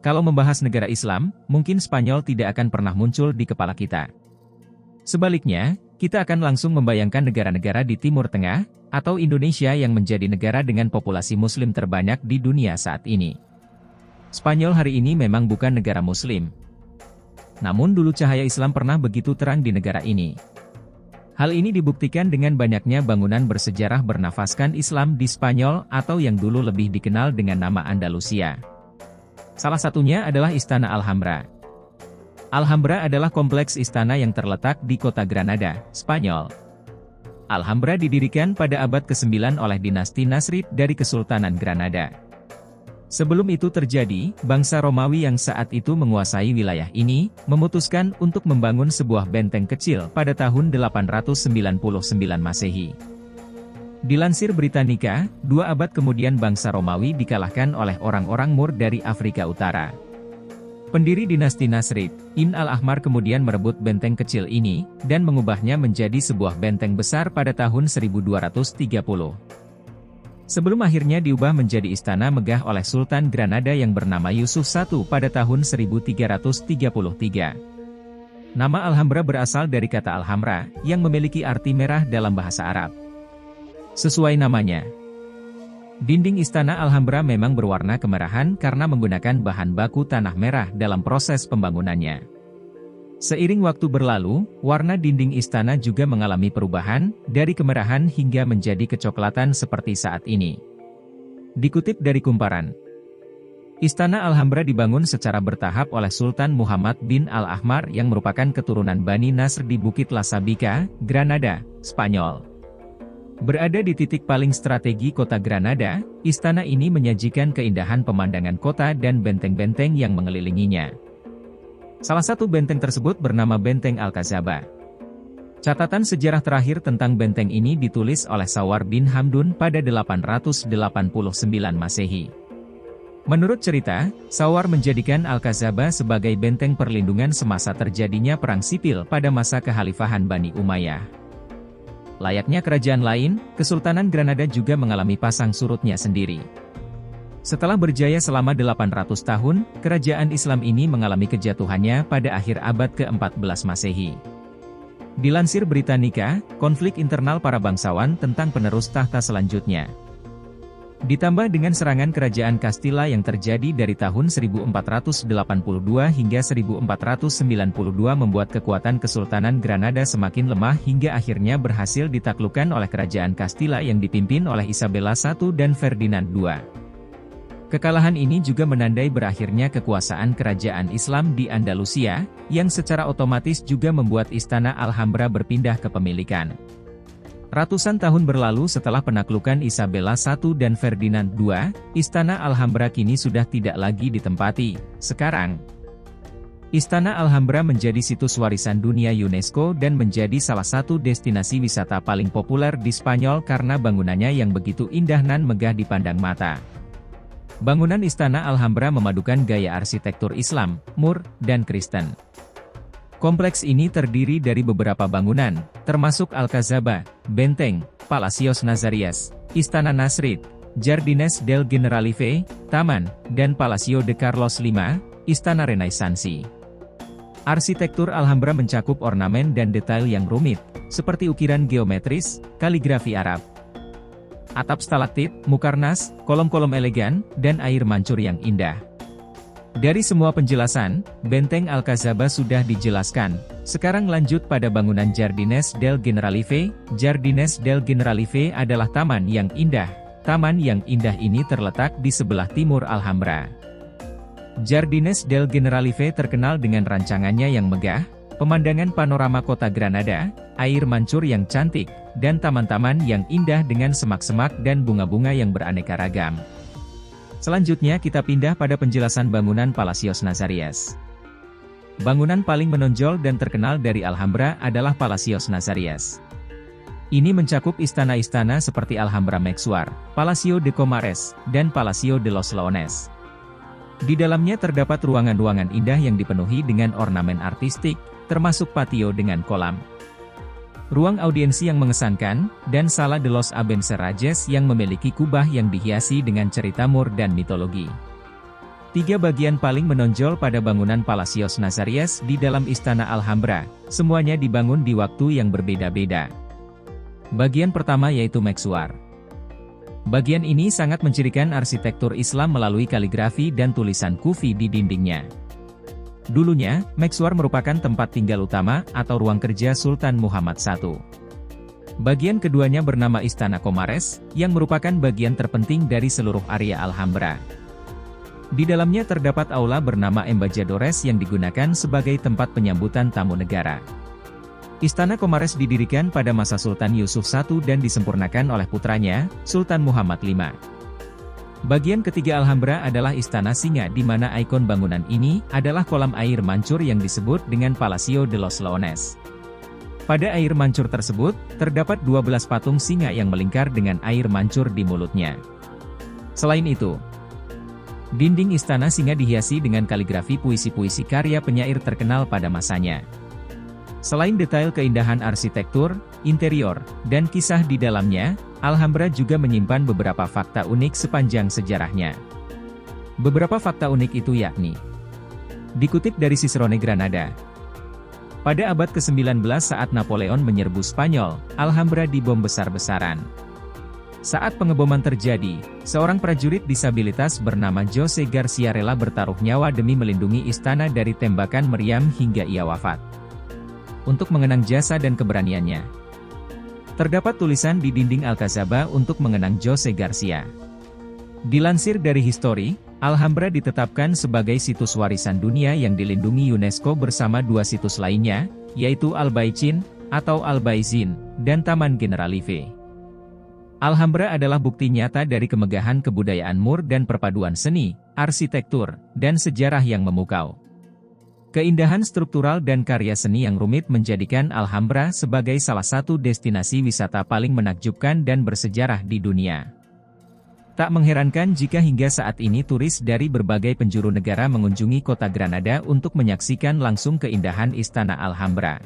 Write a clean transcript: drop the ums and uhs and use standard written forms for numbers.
Kalau membahas negara Islam, mungkin Spanyol tidak akan pernah muncul di kepala kita. Sebaliknya, kita akan langsung membayangkan negara-negara di Timur Tengah, atau Indonesia yang menjadi negara dengan populasi Muslim terbanyak di dunia saat ini. Spanyol hari ini memang bukan negara Muslim. Namun dulu cahaya Islam pernah begitu terang di negara ini. Hal ini dibuktikan dengan banyaknya bangunan bersejarah bernafaskan Islam di Spanyol atau yang dulu lebih dikenal dengan nama Andalusia. Salah satunya adalah Istana Alhambra. Alhambra adalah kompleks istana yang terletak di kota Granada, Spanyol. Alhambra didirikan pada abad ke-9 oleh dinasti Nasrid dari Kesultanan Granada. Sebelum itu terjadi, bangsa Romawi yang saat itu menguasai wilayah ini, memutuskan untuk membangun sebuah benteng kecil pada tahun 899 Masehi. Dilansir Britannica, 2 abad kemudian bangsa Romawi dikalahkan oleh orang-orang Moor dari Afrika Utara. Pendiri dinasti Nasrid, Ibn al-Ahmar kemudian merebut benteng kecil ini, dan mengubahnya menjadi sebuah benteng besar pada tahun 1230. Sebelum akhirnya diubah menjadi istana megah oleh Sultan Granada yang bernama Yusuf I pada tahun 1333. Nama Alhambra berasal dari kata Alhamra, yang memiliki arti merah dalam bahasa Arab. Sesuai namanya, dinding istana Alhambra memang berwarna kemerahan karena menggunakan bahan baku tanah merah dalam proses pembangunannya. Seiring waktu berlalu, warna dinding istana juga mengalami perubahan, dari kemerahan hingga menjadi kecoklatan seperti saat ini. Dikutip dari Kumparan, Istana Alhambra dibangun secara bertahap oleh Sultan Muhammad bin Al-Ahmar yang merupakan keturunan Bani Nasr di Bukit Lasabika, Granada, Spanyol. Berada di titik paling strategi kota Granada, istana ini menyajikan keindahan pemandangan kota dan benteng-benteng yang mengelilinginya. Salah satu benteng tersebut bernama Benteng Alcazaba. Catatan sejarah terakhir tentang benteng ini ditulis oleh Sawar bin Hamdun pada 889 Masehi. Menurut cerita, Sawar menjadikan Alcazaba sebagai benteng perlindungan semasa terjadinya perang sipil pada masa kekhalifahan Bani Umayyah. Layaknya kerajaan lain, Kesultanan Granada juga mengalami pasang surutnya sendiri. Setelah berjaya selama 800 tahun, kerajaan Islam ini mengalami kejatuhannya pada akhir abad ke-14 Masehi. Dilansir Britannica, konflik internal para bangsawan tentang penerus tahta selanjutnya. Ditambah dengan serangan kerajaan Castilla yang terjadi dari tahun 1482 hingga 1492 membuat kekuatan Kesultanan Granada semakin lemah hingga akhirnya berhasil ditaklukkan oleh kerajaan Castilla yang dipimpin oleh Isabella I dan Ferdinand II. Kekalahan ini juga menandai berakhirnya kekuasaan kerajaan Islam di Andalusia, yang secara otomatis juga membuat Istana Alhambra berpindah kepemilikan. Ratusan tahun berlalu setelah penaklukan Isabella I dan Ferdinand II, Istana Alhambra kini sudah tidak lagi ditempati. Sekarang, Istana Alhambra menjadi situs warisan dunia UNESCO dan menjadi salah satu destinasi wisata paling populer di Spanyol karena bangunannya yang begitu indah dan megah dipandang mata. Bangunan Istana Alhambra memadukan gaya arsitektur Islam, Moor, dan Kristen. Kompleks ini terdiri dari beberapa bangunan, termasuk Alcazaba, Benteng, Palacios Nazarias, Istana Nasrid, Jardines del Generalife, Taman, dan Palacio de Carlos V, Istana Renaissansi. Arsitektur Alhambra mencakup ornamen dan detail yang rumit, seperti ukiran geometris, kaligrafi Arab, atap stalaktit, mukarnas, kolom-kolom elegan, dan air mancur yang indah. Dari semua penjelasan, Benteng Alcazaba sudah dijelaskan. Sekarang lanjut pada bangunan Jardines del Generalife. Jardines del Generalife adalah taman yang indah. Taman yang indah ini terletak di sebelah timur Alhambra. Jardines del Generalife terkenal dengan rancangannya yang megah, pemandangan panorama kota Granada, air mancur yang cantik, dan taman-taman yang indah dengan semak-semak dan bunga-bunga yang beraneka ragam. Selanjutnya kita pindah pada penjelasan bangunan Palacios Nazarias. Bangunan paling menonjol dan terkenal dari Alhambra adalah Palacios Nazarias. Ini mencakup istana-istana seperti Alhambra Mexuar, Palacio de Comares, dan Palacio de los Leones. Di dalamnya terdapat ruangan-ruangan indah yang dipenuhi dengan ornamen artistik, termasuk patio dengan kolam, ruang audiensi yang mengesankan, dan Sala de los Abencerrajes yang memiliki kubah yang dihiasi dengan cerita Moor dan mitologi. Tiga bagian paling menonjol pada bangunan Palacios Nazaríes di dalam Istana Alhambra, semuanya dibangun di waktu yang berbeda-beda. Bagian pertama yaitu Meksuar. Bagian ini sangat mencirikan arsitektur Islam melalui kaligrafi dan tulisan Kufi di dindingnya. Dulunya, Meksuar merupakan tempat tinggal utama atau ruang kerja Sultan Muhammad I. Bagian keduanya bernama Istana Comares, yang merupakan bagian terpenting dari seluruh area Alhambra. Di dalamnya terdapat aula bernama Embajadores yang digunakan sebagai tempat penyambutan tamu negara. Istana Comares didirikan pada masa Sultan Yusuf I dan disempurnakan oleh putranya, Sultan Muhammad V. Bagian ketiga Alhambra adalah Istana Singa di mana ikon bangunan ini adalah kolam air mancur yang disebut dengan Palacio de los Leones. Pada air mancur tersebut, terdapat 12 patung singa yang melingkar dengan air mancur di mulutnya. Selain itu, dinding Istana Singa dihiasi dengan kaligrafi puisi-puisi karya penyair terkenal pada masanya. Selain detail keindahan arsitektur, interior, dan kisah di dalamnya, Alhambra juga menyimpan beberapa fakta unik sepanjang sejarahnya. Beberapa fakta unik itu yakni, dikutip dari Cicerone Granada, pada abad ke-19 saat Napoleon menyerbu Spanyol, Alhambra dibom besar-besaran. Saat pengeboman terjadi, seorang prajurit disabilitas bernama Jose Garcia rela bertaruh nyawa demi melindungi istana dari tembakan meriam hingga ia wafat. Untuk mengenang jasa dan keberaniannya, terdapat tulisan di dinding Alcazaba untuk mengenang Jose Garcia. Dilansir dari History, Alhambra ditetapkan sebagai situs warisan dunia yang dilindungi UNESCO bersama dua situs lainnya, yaitu Albaicin, atau Albaizin, dan Taman Generalife. Alhambra adalah bukti nyata dari kemegahan kebudayaan Moor dan perpaduan seni, arsitektur, dan sejarah yang memukau. Keindahan struktural dan karya seni yang rumit menjadikan Alhambra sebagai salah satu destinasi wisata paling menakjubkan dan bersejarah di dunia. Tak mengherankan jika hingga saat ini turis dari berbagai penjuru negara mengunjungi kota Granada untuk menyaksikan langsung keindahan Istana Alhambra.